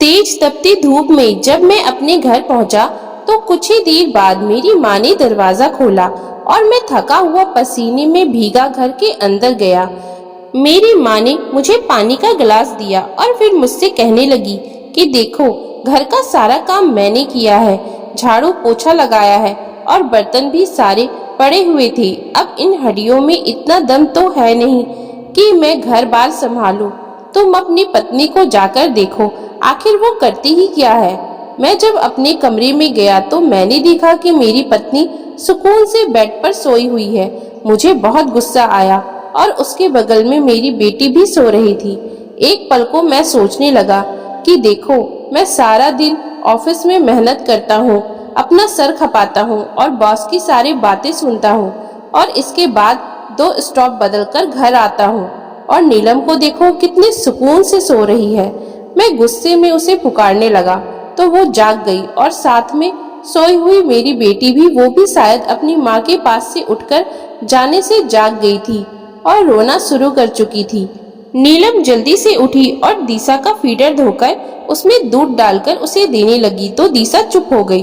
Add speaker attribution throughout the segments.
Speaker 1: तेज तपती धूप में जब मैं अपने घर पहुंचा तो कुछ ही देर बाद मेरी माँ ने दरवाजा खोला और मैं थका हुआ पसीने में भीगा घर के अंदर गया। मेरी माँ ने मुझे पानी का गिलास दिया और फिर मुझसे कहने लगी कि देखो, घर का सारा काम मैंने किया है, झाड़ू पोछा लगाया है और बर्तन भी सारे पड़े हुए थे। अब इन हड्डियों में इतना दम तो है नहीं कि मैं घर बार संभालूं। तुम अपनी पत्नी को जाकर देखो, आखिर वो करती ही क्या है। मैं जब अपने कमरे में गया तो मैंने देखा कि मेरी पत्नी सुकून से बेड पर सोई हुई है। मुझे बहुत गुस्सा आया और उसके बगल में मेरी बेटी भी सो रही थी। एक पल को मैं सोचने लगा कि देखो, मैं सारा दिन ऑफिस में मेहनत करता हूँ, अपना सर खपाता हूँ और बॉस की सारी बातें सुनता हूँ और इसके बाद 2 स्टॉप बदलकर घर आता हूँ और नीलम को देखो कितने सुकून से सो रही है। मैं गुस्से में उसे पुकारने लगा तो वो जाग गई और साथ में सोई हुई मेरी बेटी भी, वो भी शायद अपनी माँ के पास से उठकर जाने से जाग गई थी और रोना शुरू कर चुकी थी। नीलम जल्दी से उठी और दिशा का फीडर धोकर उसमें दूध डालकर उसे देने लगी तो दिशा चुप हो गई।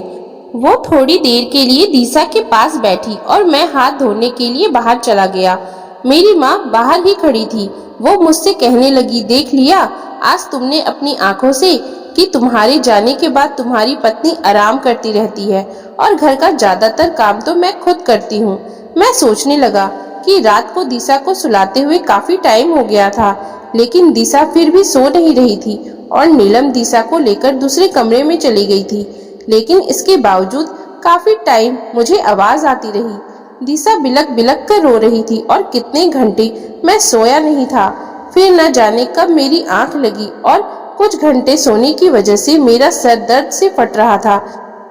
Speaker 1: वो थोड़ी देर के लिए दिशा के पास बैठी और मैं हाथ धोने के लिए बाहर चला गया। मेरी माँ बाहर ही खड़ी थी। वो मुझसे कहने लगी, देख लिया आज तुमने अपनी आंखों से कि तुम्हारे जाने के बाद तुम्हारी पत्नी आराम करती रहती है और घर का ज्यादातर काम तो मैं खुद करती हूँ। मैं सोचने लगा कि रात को दिशा को सुलाते हुए काफी टाइम हो गया था, लेकिन दिशा फिर भी सो नहीं रही थी और नीलम दिशा को लेकर दूसरे कमरे में चली गई थी। लेकिन इसके बावजूद काफी टाइम मुझे आवाज आती रही। दिशा बिलक बिलक कर रो रही थी और कितने घंटे मैं सोया नहीं था। फिर न जाने कब मेरी आंख लगी और कुछ घंटे सोने की वजह से मेरा सर दर्द से फट रहा था।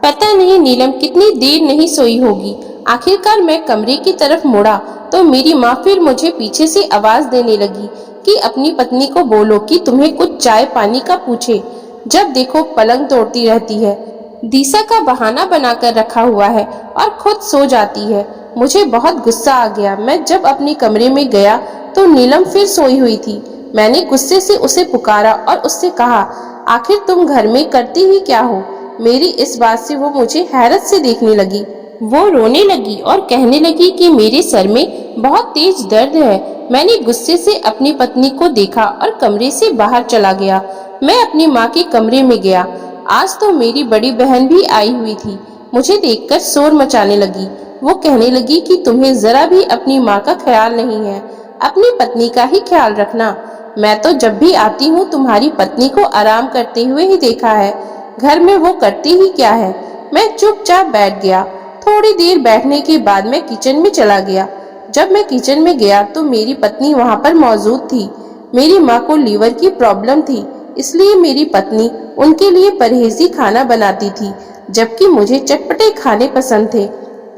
Speaker 1: पता नहीं नीलम कितनी देर नहीं सोई होगी। आखिरकार मैं कमरे की तरफ मुड़ा तो मेरी माँ फिर मुझे पीछे से आवाज देने लगी कि अपनी पत्नी को बोलो कि तुम्हें कुछ चाय पानी का पूछे। जब देखो पलंग तोड़ती रहती है, दिशा का बहाना बनाकर रखा हुआ है और खुद सो जाती है। मुझे बहुत गुस्सा आ गया। मैं जब अपने कमरे में गया तो नीलम फिर सोई हुई थी। मैंने गुस्से से उसे पुकारा और उससे कहा, आखिर तुम घर में करती ही क्या हो। मेरी इस बात से वो मुझे हैरत से देखने लगी। वो रोने लगी और कहने लगी कि मेरे सर में बहुत तेज दर्द है। मैंने गुस्से से अपनी पत्नी को देखा और कमरे से बाहर चला गया। मैं अपनी माँ के कमरे में गया। आज तो मेरी बड़ी बहन भी आई हुई थी। मुझे देखकर शोर मचाने लगी। वो कहने लगी कि तुम्हें जरा भी अपनी माँ का ख्याल नहीं है, अपनी पत्नी का ही ख्याल रखना। मैं तो जब भी आती हूँ तुम्हारी पत्नी को आराम करते हुए ही देखा है, घर में वो करती ही क्या है। मैं चुपचाप बैठ गया। थोड़ी देर बैठने के बाद मैं किचन में चला गया। जब मैं किचन में गया तो मेरी पत्नी वहाँ पर मौजूद थी। मेरी माँ को लीवर की प्रॉब्लम थी, इसलिए मेरी पत्नी उनके लिए परहेजी खाना बनाती थी, जबकि मुझे चटपटे खाने पसंद थे,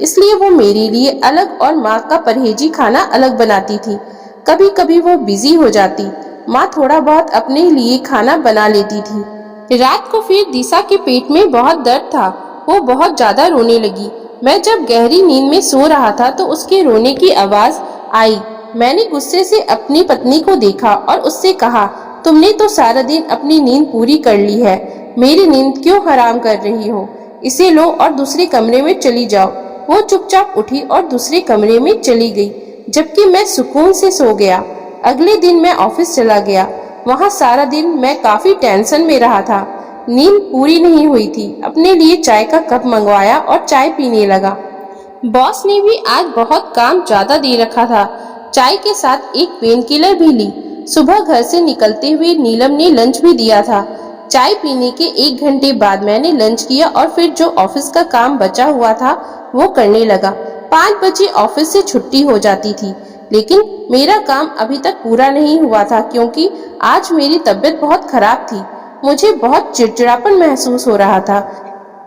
Speaker 1: इसलिए वो मेरे लिए अलग और माँ का परहेजी खाना अलग बनाती थी। कभी कभी वो बिजी हो जाती, माँ थोड़ा बहुत अपने लिए खाना बना लेती थी। रात को फिर दिशा के पेट में बहुत दर्द था। वो बहुत ज्यादा रोने लगी। मैं जब गहरी नींद में सो रहा था तो उसके रोने की आवाज आई। मैंने गुस्से से अपनी पत्नी को देखा और उससे कहा, तुमने तो सारा दिन अपनी नींद पूरी कर ली है, मेरी नींद क्यों हराम कर रही हो। इसे लो और दूसरे कमरे में चली जाओ। वो चुपचाप उठी और दूसरे कमरे में चली गई, जबकि मैं सुकून से सो गया। अगले दिन मैं ऑफिस चला गया। वहाँ सारा दिन मैं काफी टेंशन में रहा था। नींद पूरी नहीं हुई थी। अपने लिए चाय का कप मंगवाया और चाय पीने लगा। बॉस ने भी आज बहुत काम ज्यादा दे रखा था। चाय के साथ एक पेन किलर भी ली। सुबह घर से निकलते हुए नीलम ने लंच भी दिया था। चाय पीने के 1 घंटे बाद मैंने लंच किया और फिर जो ऑफिस का काम बचा हुआ था वो करने लगा। 5 बजे ऑफिस से छुट्टी हो जाती थी, लेकिन मेरा काम अभी तक पूरा नहीं हुआ था क्योंकि आज मेरी तबीयत बहुत खराब थी। मुझे बहुत चिड़चिड़ापन महसूस हो रहा था।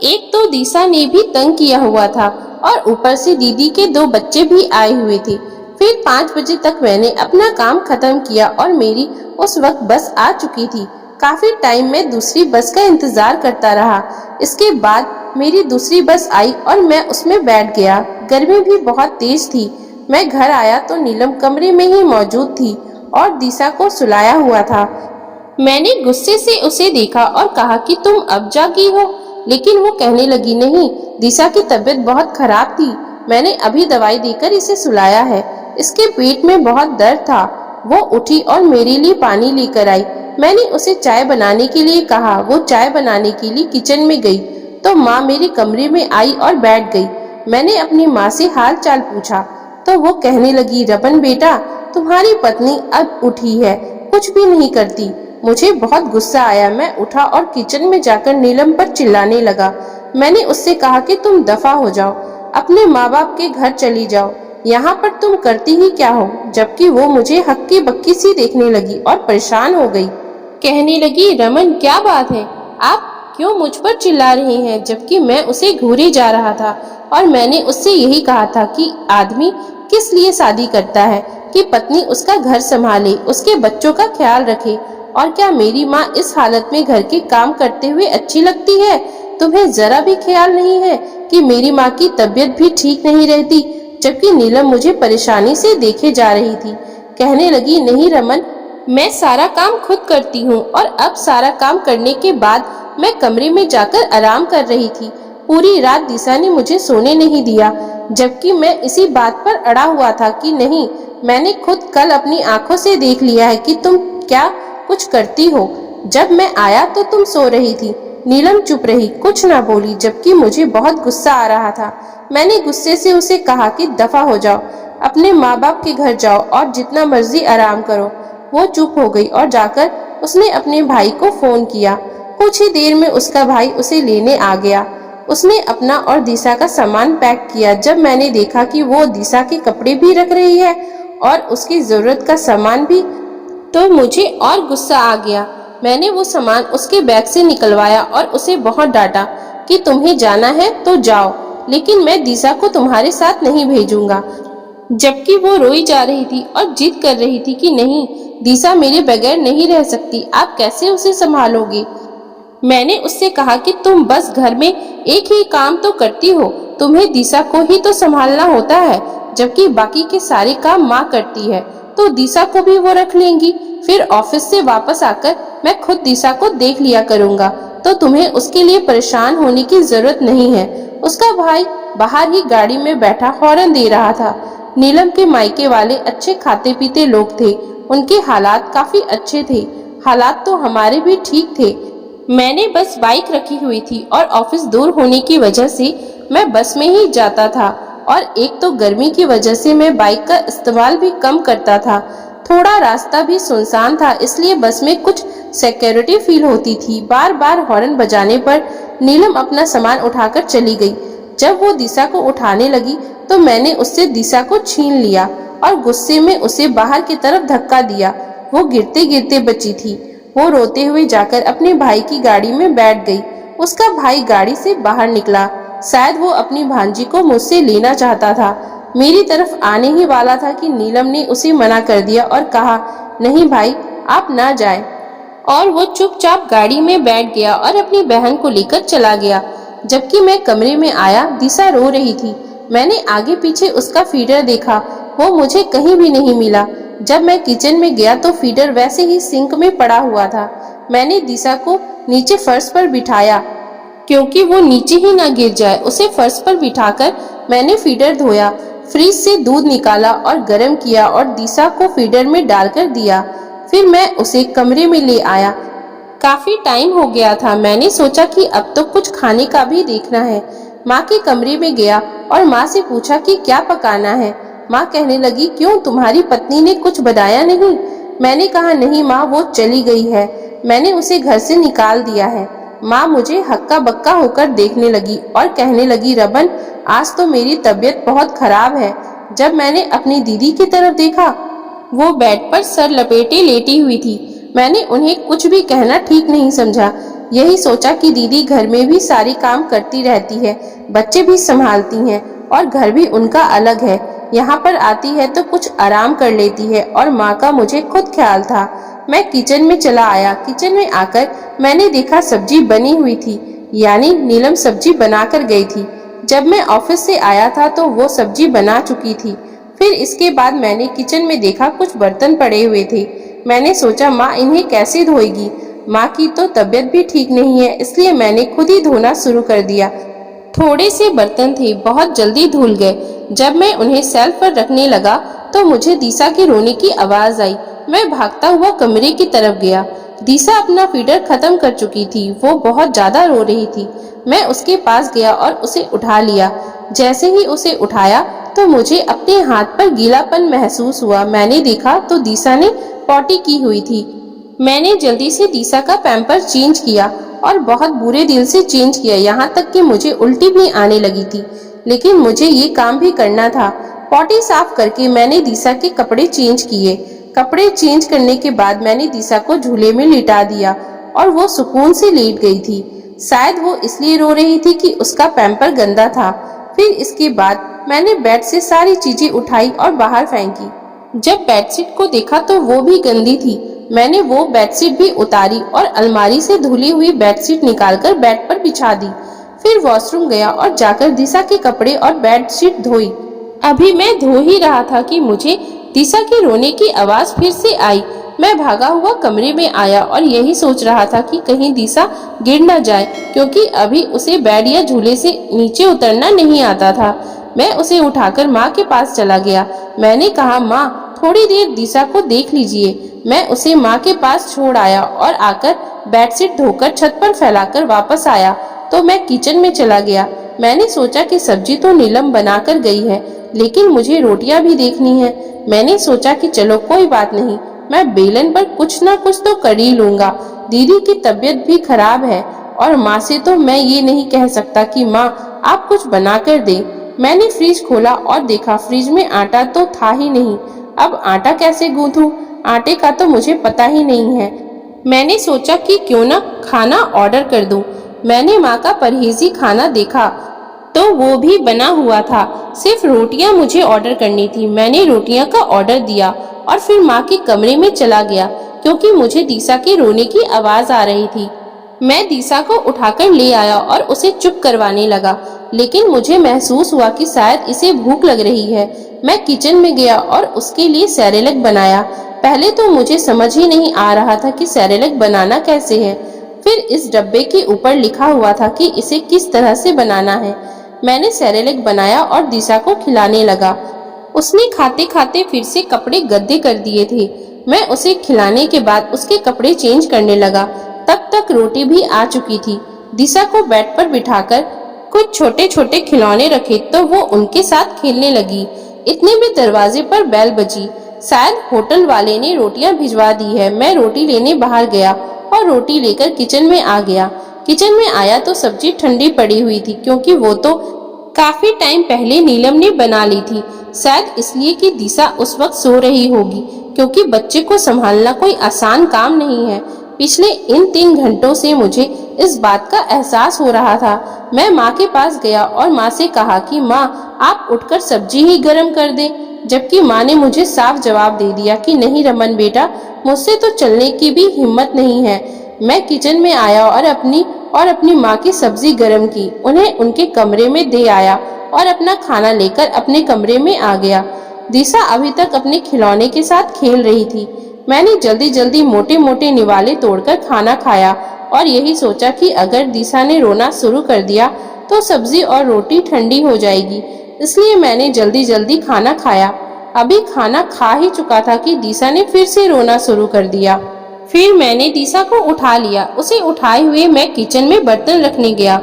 Speaker 1: एक तो दिशा ने भी तंग किया हुआ था और ऊपर से दीदी के 2 बच्चे भी आए हुए थे। फिर 5 बजे तक मैंने अपना काम खत्म किया और मेरी उस वक्त बस आ चुकी थी। काफी टाइम में दूसरी बस का इंतजार करता रहा। इसके बाद मेरी दूसरी बस आई और मैं उसमें बैठ गया। गर्मी भी बहुत तेज थी। मैं घर आया तो नीलम कमरे में ही मौजूद थी और दिशा को सुलाया हुआ था। मैंने गुस्से से उसे देखा और कहा कि तुम अब जागी हो, लेकिन वो कहने लगी नहीं, दिशा की तबीयत बहुत खराब थी, मैंने अभी दवाई देकर इसे सुलाया है, इसके पेट में बहुत दर्द था। वो उठी और मेरे लिए पानी लेकर आई। मैंने उसे चाय बनाने के लिए कहा। वो चाय बनाने के लिए किचन में गई तो माँ मेरे कमरे में आई और बैठ गई। मैंने अपनी माँ से हाल चाल पूछा तो वो कहने लगी, रमन बेटा, तुम्हारी पत्नी अब उठी है, कुछ भी नहीं करती। मुझे बहुत गुस्सा आया। मैं उठा और किचन में जाकर नीलम पर चिल्लाने लगा। मैंने उससे कहा कि तुम दफा हो जाओ, अपने माँ बाप के घर चली जाओ, यहाँ पर तुम करती ही क्या हो। जबकि वो मुझे हक्की बक्की सी देखने लगी और परेशान हो गई। कहने लगी, रमन क्या बात है, आप क्यों मुझ पर चिल्ला रहे हैं, जबकि मैं उसे घूरे जा रहा था और मैंने उससे यही कहा था कि आदमी किस लिए शादी करता है कि पत्नी उसका घर संभाले, उसके बच्चों का ख्याल रखे। और क्या मेरी माँ इस हालत में घर के काम करते हुए अच्छी लगती है? तुम्हें जरा भी ख्याल नहीं है कि मेरी माँ की तबीयत भी ठीक नहीं रहती? जबकि नीलम मुझे परेशानी से देखे जा रही थी। कहने लगी, नहीं रमन, मैं सारा काम खुद करती हूँ और अब सारा काम करने के बाद मैं कमरे में जाकर आराम कर रही थी। पूरी रात दिशा ने मुझे सोने नहीं दिया, जबकि मैं इसी बात पर अड़ा हुआ था कि नहीं, मैंने खुद कल अपनी आंखों से देख लिया है कि तुम क्या कुछ करती हो। जब मैं आया तो तुम सो रही थी। नीलम चुप रही, कुछ ना बोली, जबकि मुझे बहुत गुस्सा आ रहा था। मैंने गुस्से से उसे कहा कि दफा हो जाओ, अपने माँ बाप के घर जाओ और जितना मर्जी आराम करो। वो चुप हो गई और जाकर उसने अपने भाई को फोन किया। कुछ ही देर में उसका भाई उसे लेने आ गया। उसने अपना और दिशा का सामान पैक किया। जब मैंने देखा कि वो दिशा के कपड़े भी रख रही है और उसकी जरूरत का सामान भी, तो मुझे और गुस्सा आ गया। मैंने वो सामान उसके बैग से निकलवाया और उसे बहुत डांटा कि तुम्हें जाना है तो जाओ, लेकिन मैं दिशा को तुम्हारे साथ नहीं भेजूंगा। जबकि वो रोई जा रही थी और जिद कर रही थी कि नहीं, दिशा मेरे बगैर नहीं रह सकती, आप कैसे उसे संभालोगे। मैंने उससे कहा कि तुम बस घर में एक ही काम तो करती हो, तुम्हें दिशा को ही तो संभालना होता है, जबकि बाकी के सारे काम माँ करती है, तो दिशा को भी वो रख लेंगी। फिर ऑफिस से वापस आकर मैं खुद दिशा को देख लिया करूँगा, तो तुम्हें उसके लिए परेशान होने की जरूरत नहीं है। उसका भाई बाहर ही गाड़ी में बैठा हॉर्न दे रहा था। नीलम के मायके वाले अच्छे खाते पीते लोग थे, उनके हालात काफी अच्छे थे। हालात तो हमारे भी ठीक थे। मैंने बस बाइक रखी हुई थी और ऑफिस दूर होने की वजह से मैं बस में ही जाता था, और एक तो गर्मी की वजह से मैं बाइक का इस्तेमाल भी कम करता था। थोड़ा रास्ता भी सुनसान था, इसलिए बस में कुछ सिक्योरिटी फील होती थी। बार बार हॉर्न बजाने पर नीलम अपना सामान उठाकर चली गई। जब वो दिशा को उठाने लगी तो मैंने उससे दिशा को छीन लिया और गुस्से में उसे बाहर की तरफ धक्का दिया। वो गिरते गिरते बची थी। वो रोते हुए जाकर अपने भाई की गाड़ी में बैठ गई। उसका भाई गाड़ी से बाहर निकला। शायद वो अपनी भांजी को मुझसे लेना चाहता था। मेरी तरफ आने ही वाला था कि नीलम ने उसे मना कर दिया और कहा, नहीं भाई, आप ना जाए। और वो चुपचाप गाड़ी में बैठ गया और अपनी बहन को लेकर चला गया। जबकि मैं कमरे में आया, दिशा रो रही थी। मैंने आगे पीछे उसका फीडर देखा, वो मुझे कहीं भी नहीं मिला। जब मैं किचन में गया तो फीडर वैसे ही सिंक में पड़ा हुआ था। मैंने दिशा को नीचे फर्श पर बिठाया क्योंकि वो नीचे ही ना गिर जाए। उसे फर्श पर बिठाकर मैंने फीडर धोया, फ्रिज से दूध निकाला और गर्म किया और दिशा को फीडर में डालकर दिया। फिर मैं उसे कमरे में ले आया। काफी टाइम हो गया था। मैंने सोचा कि अब तो कुछ खाने का भी देखना है। माँ के कमरे में गया और माँ से पूछा कि क्या पकाना है। माँ कहने लगी, क्यों, तुम्हारी पत्नी ने कुछ बनाया नहीं? मैंने कहा, नहीं माँ, वो चली गई है, मैंने उसे घर से निकाल दिया है। माँ मुझे हक्का बक्का होकर देखने लगी और कहने लगी, रमन, आज तो मेरी तबीयत बहुत खराब है। जब मैंने अपनी दीदी की तरफ देखा, वो बेड पर सर लपेटे लेटी हुई थी। मैंने उन्हें कुछ भी कहना ठीक नहीं समझा। यही सोचा कि दीदी घर में भी सारी काम करती रहती है, बच्चे भी संभालती हैं और घर भी उनका अलग है। यहाँ पर आती है तो कुछ आराम कर लेती है और माँ का मुझे खुद ख्याल था। मैं किचन में चला आया। किचन में आकर मैंने देखा सब्जी बनी हुई थी, यानी नीलम सब्जी बनाकर गई थी। जब मैं ऑफिस से आया था तो वो सब्जी बना चुकी थी। फिर इसके बाद मैंने किचन में देखा कुछ बर्तन पड़े हुए थे। मैंने सोचा माँ इन्हें कैसे धोएगी। माँ की तो तबीयत भी ठीक नहीं है, इसलिए मैंने खुद ही धोना शुरू कर दिया। थोड़े से बर्तन थे, बहुत जल्दी धुल गए। जब मैं उन्हें शेल्फ पर रखने लगा तो मुझे दिशा के रोने की आवाज आई। मैं भागता हुआ कमरे की तरफ गया। दिशा अपना फीडर खत्म कर चुकी थी, वो बहुत ज्यादा रो रही थी। मैं उसके पास गया और उसे उठा लिया। जैसे ही उसे उठाया तो मुझे अपने हाथ पर गीलापन महसूस हुआ। मैंने देखा तो दिशा ने पॉटी की हुई थी। मैंने जल्दी से दिशा का पैम्पर चेंज किया और बहुत बुरे दिल से चेंज किया, यहाँ तक कि मुझे उल्टी भी आने लगी थी, लेकिन मुझे ये काम भी करना था। पॉटी साफ करके मैंने दिशा के कपड़े चेंज किए। कपड़े चेंज करने के बाद मैंने दिशा को झूले में लिटा दिया और वो सुकून से लेट गई थी। शायद वो इसलिए रो रही थी कि उसका पैम्पर गंदा था। फिर इसके बाद मैंने बेड से सारी चीजें उठाई और बाहर फेंकी। जब बेडशीट को देखा तो वो भी गंदी थी। मैंने वो बेडशीट भी उतारी और अलमारी से धुली हुई बेडशीट निकालकर बेड पर बिछा दी। फिर वॉशरूम गया और जाकर दिशा के कपड़े और बेडशीट धोई। अभी मैं धो ही रहा था कि मुझे दिशा के रोने की आवाज फिर से आई। मैं भागा हुआ कमरे में आया और यही सोच रहा था कि कहीं दिशा गिर न जाए, क्योंकि अभी उसे बेड या झूले से नीचे उतरना नहीं आता था। मैं उसे उठाकर माँ के पास चला गया। मैंने कहा, माँ थोड़ी देर दिशा को देख लीजिए। मैं उसे माँ के पास छोड़ आया और आकर बेडशीट धोकर छत पर फैलाकर वापस आया तो मैं किचन में चला गया। मैंने सोचा कि सब्जी तो नीलम बनाकर गई है, लेकिन मुझे रोटियां भी देखनी है। मैंने सोचा कि चलो कोई बात नहीं, मैं बेलन पर कुछ ना कुछ तो कर ही लूंगा। दीदी की तबीयत भी खराब है और माँ से तो मैं ये नहीं कह सकता कि माँ आप कुछ बना कर दे। मैंने फ्रिज खोला और देखा फ्रिज में आटा तो था ही नहीं। अब आटा कैसे गूंथूं? आटे का तो मुझे पता ही नहीं है। मैंने सोचा कि क्यों ना खाना ऑर्डर कर दूं। मैंने माँ का परहेजी खाना देखा तो वो भी बना हुआ था, सिर्फ रोटियां मुझे ऑर्डर करनी थी। मैंने रोटियां का ऑर्डर दिया और फिर माँ के कमरे में चला गया, क्योंकि मुझे दिशा के रोने की आवाज आ रही थी। मैं दिशा को उठाकर ले आया और उसे चुप करवाने लगा, लेकिन मुझे महसूस हुआ कि शायद इसे भूख लग रही है। मैं किचन में गया और उसके लिए सेरेलैक बनाया। पहले तो मुझे समझ ही नहीं आ रहा था कि सेरेलैक बनाना कैसे है। फिर इस डब्बे के ऊपर लिखा हुआ था कि इसे किस तरह से बनाना है। मैंने सेरेलैक बनाया और दिशा को खिलाने लगा। उसने खाते खाते फिर से कपड़े गद्दे कर दिए थे। मैं उसे खिलाने के बाद उसके कपड़े चेंज करने लगा। तब तक रोटी भी आ चुकी थी। दिशा को बेड पर बिठाकर कुछ छोटे छोटे खिलौने रखे तो वो उनके साथ खेलने लगी। इतने में दरवाजे पर बेल बजी। शायद होटल वाले ने रोटियां भिजवा दी है। मैं रोटी लेने बाहर गया और रोटी लेकर किचन में आ गया। किचन में आया तो सब्जी ठंडी पड़ी हुई थी, क्योंकि वो तो काफी टाइम पहले नीलम ने बना ली थी। शायद इसलिए कि दिशा उस वक्त सो रही होगी, क्योंकि बच्चे को संभालना कोई आसान काम नहीं है। पिछले इन 3 घंटों से मुझे इस बात का एहसास हो रहा था। मैं माँ के पास गया और माँ से कहा कि माँ आप उठकर सब्जी ही गर्म कर दें, जबकि माँ ने मुझे साफ जवाब दे दिया कि नहीं रमन बेटा, मुझसे तो चलने की भी हिम्मत नहीं है। मैं किचन में आया और अपनी माँ की सब्जी गर्म की, उन्हें उनके कमरे में दे आया और अपना खाना लेकर अपने कमरे में आ गया। दिशा अभी तक अपने खिलौने के साथ खेल रही थी। मैंने जल्दी जल्दी मोटे मोटे निवाले तोड़कर खाना खाया और यही सोचा कि अगर दिशा ने रोना शुरू कर दिया तो सब्जी और रोटी ठंडी हो जाएगी, इसलिए मैंने जल्दी जल्दी खाना खाया। अभी खाना खा ही चुका था कि दिशा ने फिर से रोना शुरू कर दिया। फिर मैंने दिशा को उठा लिया। उसे उठाए हुए मैं किचन में बर्तन रखने गया।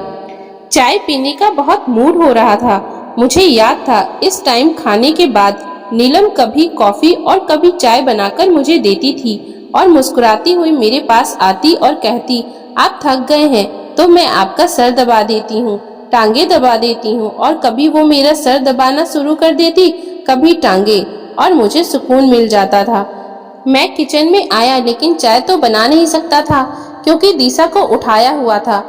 Speaker 1: चाय पीने का बहुत मूड हो रहा था। मुझे याद था इस टाइम खाने के बाद नीलम कभी कॉफी और कभी चाय बनाकर मुझे देती थी और मुस्कुराती हुई मेरे पास आती और कहती, आप थक गए हैं तो मैं आपका सर दबा देती हूँ, टांगे दबा देती हूँ। और कभी वो मेरा सर दबाना शुरू कर देती, कभी टांगे, और मुझे सुकून मिल जाता था। मैं किचन में आया, लेकिन चाय तो बना नहीं सकता था क्योंकि दिशा को उठाया हुआ था।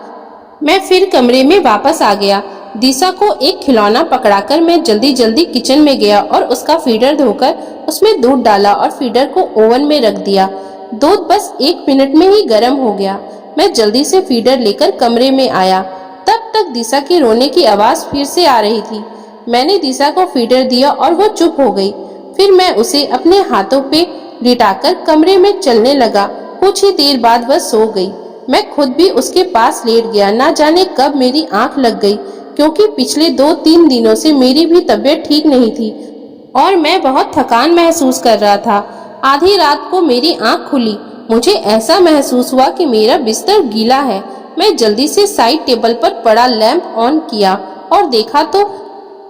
Speaker 1: मैं फिर कमरे में वापस आ गया। दिशा को एक खिलौना पकड़ाकर मैं जल्दी जल्दी किचन में गया और उसका फीडर धोकर उसमें दूध डाला और फीडर को ओवन में रख दिया। दूध बस 1 मिनट में ही गर्म हो गया। मैं जल्दी से फीडर लेकर कमरे में आया। तब तक दिशा के रोने की आवाज फिर से आ रही थी। मैंने दिशा को फीडर दिया और वो चुप हो गई। फिर मैं उसे अपने हाथों पे लिटाकर कमरे में चलने लगा। कुछ ही देर बाद वह सो गई। मैं खुद भी उसके पास लेट गया। ना जाने कब मेरी आंख लग गई, क्योंकि पिछले 2-3 दिनों से मेरी भी तबीयत ठीक नहीं थी और मैं बहुत थकान महसूस कर रहा था। आधी रात को मेरी आंख खुली। मुझे ऐसा महसूस हुआ कि मेरा बिस्तर गीला है। मैं जल्दी से साइड टेबल पर पड़ा लैंप ऑन किया और देखा तो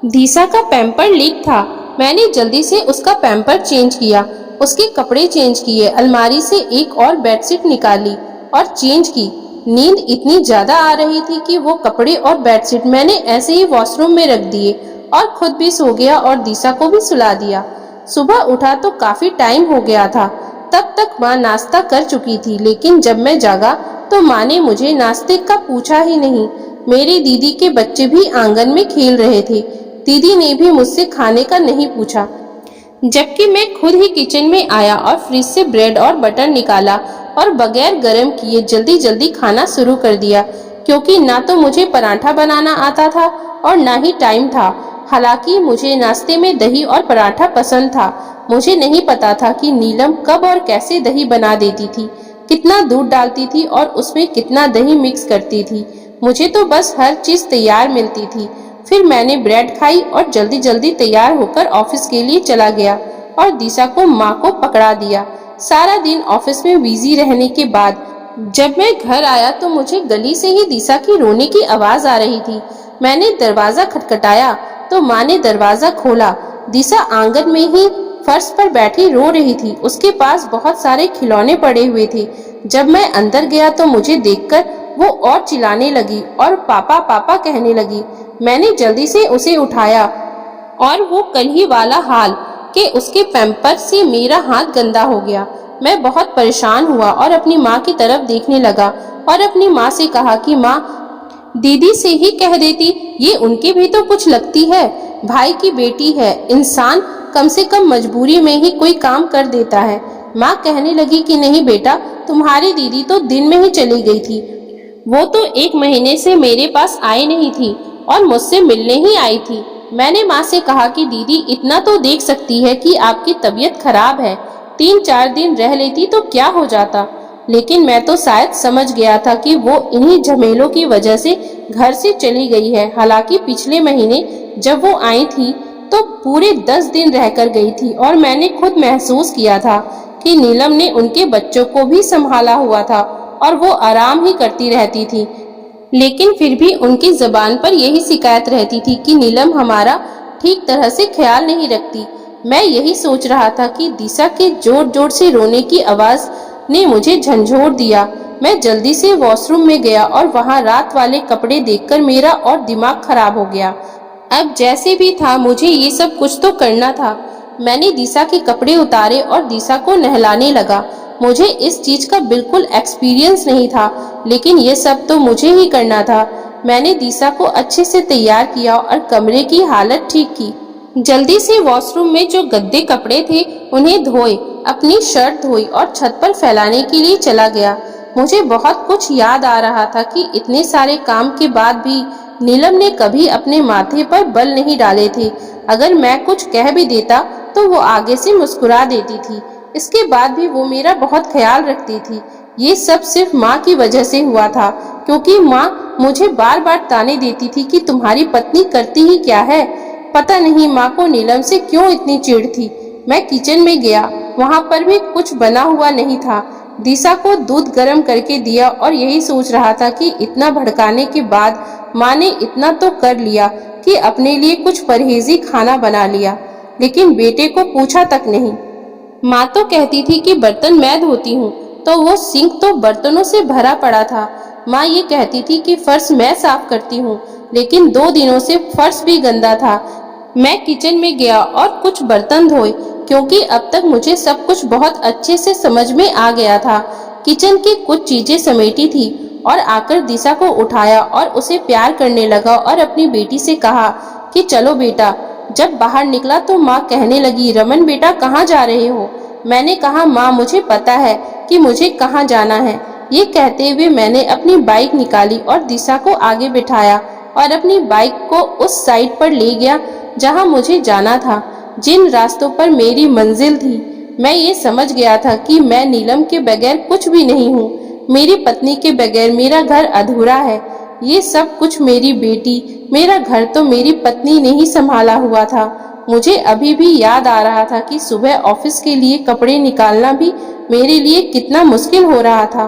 Speaker 1: दिशा का पैम्पर लीक था। मैंने जल्दी से उसका पैम्पर चेंज किया, उसके कपड़े चेंज किए, अलमारी से एक और बेडशीट निकाली और चेंज की। नींद इतनी ज्यादा आ रही थी कि वो कपड़े और बेडशीट मैंने ऐसे ही वॉशरूम में रख दिए और खुद भी सो गया और दिशा को भी सुला दिया। सुबह उठा तो काफी टाइम हो गया था। तब तक माँ नाश्ता कर चुकी थी, लेकिन जब मैं जागा तो माँ ने मुझे नाश्ते का पूछा ही नहीं। मेरी दीदी के बच्चे भी आंगन में खेल रहे थे। दीदी ने भी मुझसे खाने का नहीं पूछा, जबकि मैं खुद ही किचन में आया और फ्रिज से ब्रेड और बटर निकाला और बगैर गरम किए जल्दी जल्दी खाना शुरू कर दिया, क्योंकि ना तो मुझे पराठा बनाना आता था और ना ही टाइम था। हालांकि मुझे नाश्ते में दही और पराठा पसंद था। मुझे नहीं पता था कि नीलम कब और कैसे दही बना देती थी, कितना दूध डालती थी और उसमें कितना दही मिक्स करती थी। मुझे तो बस हर चीज तैयार मिलती थी। फिर मैंने ब्रेड खाई और जल्दी जल्दी तैयार होकर ऑफिस के लिए चला गया और दिशा को माँ को पकड़ा दिया। सारा दिन ऑफिस में बिजी रहने के बाद जब मैं घर आया तो मुझे गली से ही दिशा की रोने की आवाज आ रही थी। मैंने दरवाजा खटखटाया तो माँ ने दरवाजा खोला। दिशा आंगन में ही फर्श पर बैठी रो रही थी। उसके पास बहुत सारे खिलौने पड़े हुए थे। जब मैं अंदर गया तो मुझे देखकर वो और चिल्लाने लगी और पापा पापा कहने लगी। मैंने जल्दी से उसे उठाया और वो कल ही वाला हाल कि उसके पैम्पर से मेरा हाथ गंदा हो गया। मैं बहुत परेशान हुआ और अपनी माँ की तरफ देखने लगा और अपनी माँ से कहा कि माँ, दीदी से ही कह देती, ये उनकी भी तो कुछ लगती है, भाई की बेटी है, इंसान कम से कम मजबूरी में ही कोई काम कर देता है। माँ कहने लगी कि नहीं बेटा, तुम्हारी दीदी तो दिन में ही चली गई थी। वो तो 1 महीने से मेरे पास आई नहीं थी और मुझसे मिलने ही आई थी। मैंने माँ से कहा कि दीदी इतना तो देख सकती है कि आपकी तबीयत खराब है, 3-4 दिन रह लेती तो क्या हो जाता। लेकिन मैं तो शायद समझ गया था कि वो इन्हीं झमेलों की वजह से घर से चली गई है। हालांकि पिछले महीने जब वो आई थी तो पूरे 10 दिन रहकर गई थी और मैंने खुद महसूस किया था कि नीलम ने उनके बच्चों को भी संभाला हुआ था और वो आराम ही करती रहती थी। लेकिन फिर भी उनकी जबान पर यही शिकायत रहती थी कि नीलम हमारा ठीक तरह से ख्याल नहीं रखती। मैं यही सोच रहा था कि दिशा के जोर जोर से रोने की आवाज ने मुझे झंझोर दिया। मैं जल्दी से वॉशरूम में गया और वहां रात वाले कपड़े देखकर मेरा और दिमाग खराब हो गया। अब जैसे भी था मुझे ये सब कुछ तो करना था। मैंने दिशा के कपड़े उतारे और दिशा को नहलाने लगा। मुझे इस चीज का बिल्कुल एक्सपीरियंस नहीं था, लेकिन ये सब तो मुझे ही करना था। मैंने दिशा को अच्छे से तैयार किया और कमरे की हालत ठीक की। जल्दी से वॉशरूम में जो गद्दे कपड़े थे उन्हें धोए, अपनी शर्ट धोई और छत पर फैलाने के लिए चला गया। मुझे बहुत कुछ याद आ रहा था कि इतने सारे काम के बाद भी नीलम ने कभी अपने माथे पर बल नहीं डाले थे। अगर मैं कुछ कह भी देता तो वो आगे से मुस्कुरा देती थी। इसके बाद भी वो मेरा बहुत ख्याल रखती थी। ये सब सिर्फ माँ की वजह से हुआ था, क्योंकि माँ मुझे बार बार ताने देती थी कि तुम्हारी पत्नी करती ही क्या है। पता नहीं माँ को नीलम से क्यों इतनी चिढ़ थी। मैं किचन में गया, वहाँ पर भी कुछ बना हुआ नहीं था। दिशा को दूध गर्म करके दिया और यही सोच रहा था कि इतना भड़काने के बाद माँ ने इतना तो कर लिया कि अपने लिए कुछ परहेजी खाना बना लिया, लेकिन बेटे को पूछा तक नहीं। माँ तो कहती थी कि बर्तन मैं धोती हूँ, तो वो सिंक तो बर्तनों से भरा पड़ा था। माँ ये कहती थी कि फर्श मैं साफ करती हूँ, लेकिन 2 दिनों से फर्श भी गंदा था। मैं किचन में गया और कुछ बर्तन धोए, क्योंकि अब तक मुझे सब कुछ बहुत अच्छे से समझ में आ गया था। किचन की कुछ चीजें समेटी थी और आकर दिशा को उठाया और उसे प्यार करने लगा और अपनी बेटी से कहा कि चलो बेटा। जब बाहर निकला तो माँ कहने लगी, रमन बेटा कहाँ जा रहे हो? मैंने कहा माँ मुझे पता है कि मुझे कहाँ जाना है। ये कहते हुए मैंने अपनी बाइक निकाली और दिशा को आगे बिठाया और अपनी बाइक को उस साइड पर ले गया जहाँ मुझे जाना था, जिन रास्तों पर मेरी मंजिल थी। मैं ये समझ गया था कि मैं नीलम के बगैर कुछ भी नहीं हूँ। मेरी पत्नी के बगैर मेरा घर अधूरा है। ये सब कुछ मेरी बेटी, मेरा घर तो मेरी पत्नी ने ही संभाला हुआ था। मुझे अभी भी याद आ रहा था कि सुबह ऑफिस के लिए कपड़े निकालना भी मेरे लिए कितना मुश्किल हो रहा था।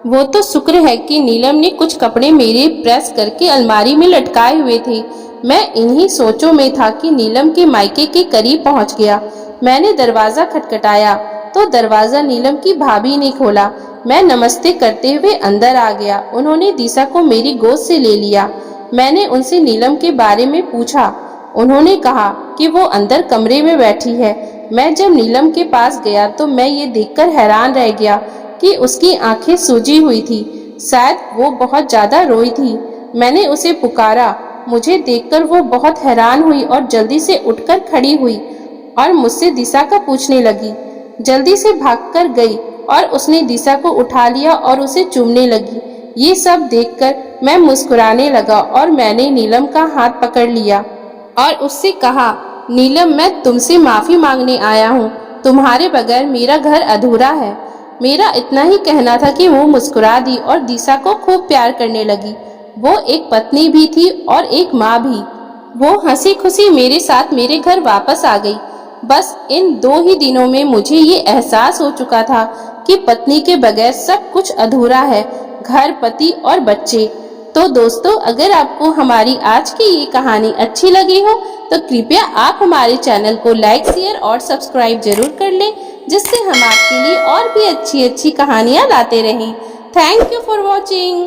Speaker 1: वो तो शुक्र है कि नीलम ने कुछ कपड़े मेरे प्रेस करके अलमारी में लटकाए हुए थे। मैं इन्हीं सोचों में था कि नीलम के मायके के करीब पहुंच गया। मैंने दरवाजा खटखटाया तो दरवाजा नीलम की भाभी ने खोला। मैं नमस्ते करते हुए अंदर आ गया। उन्होंने दिशा को मेरी गोद से ले लिया। मैंने उनसे नीलम के बारे में पूछा। उन्होंने कहा कि वो अंदर कमरे में बैठी है। मैं जब नीलम के पास गया तो मैं ये देखकर हैरान रह गया कि उसकी आंखें सूजी हुई थी। शायद वो बहुत ज्यादा रोई थी। मैंने उसे पुकारा। मुझे देखकर वो बहुत हैरान हुई और जल्दी से उठकर खड़ी हुई और मुझसे दिशा का पूछने लगी। जल्दी से भागकर गई और उसने दिशा को उठा लिया और उसे चूमने लगी। ये सब देखकर मैं मुस्कुराने लगा और मैंने नीलम का हाथ पकड़ लिया और उससे कहा, नीलम, मैं तुमसे माफी मांगने आया हूँ। तुम्हारे बगैर मेरा घर अधूरा है। मेरा इतना ही कहना था कि वो मुस्कुरा दी और दिशा को खूब प्यार करने लगी। वो एक पत्नी भी थी और एक माँ भी। वो हंसी खुशी मेरे साथ मेरे घर वापस आ गई। बस इन 2 ही दिनों में मुझे ये एहसास हो चुका था कि पत्नी के बगैर सब कुछ अधूरा है, घर, पति और बच्चे। तो दोस्तों, अगर आपको हमारी आज की ये कहानी अच्छी लगी हो तो कृपया आप हमारे चैनल को लाइक, शेयर और सब्सक्राइब जरूर कर लें, जिससे हम आपके लिए और भी अच्छी अच्छी कहानियाँ लाते रहें। Thank you for watching.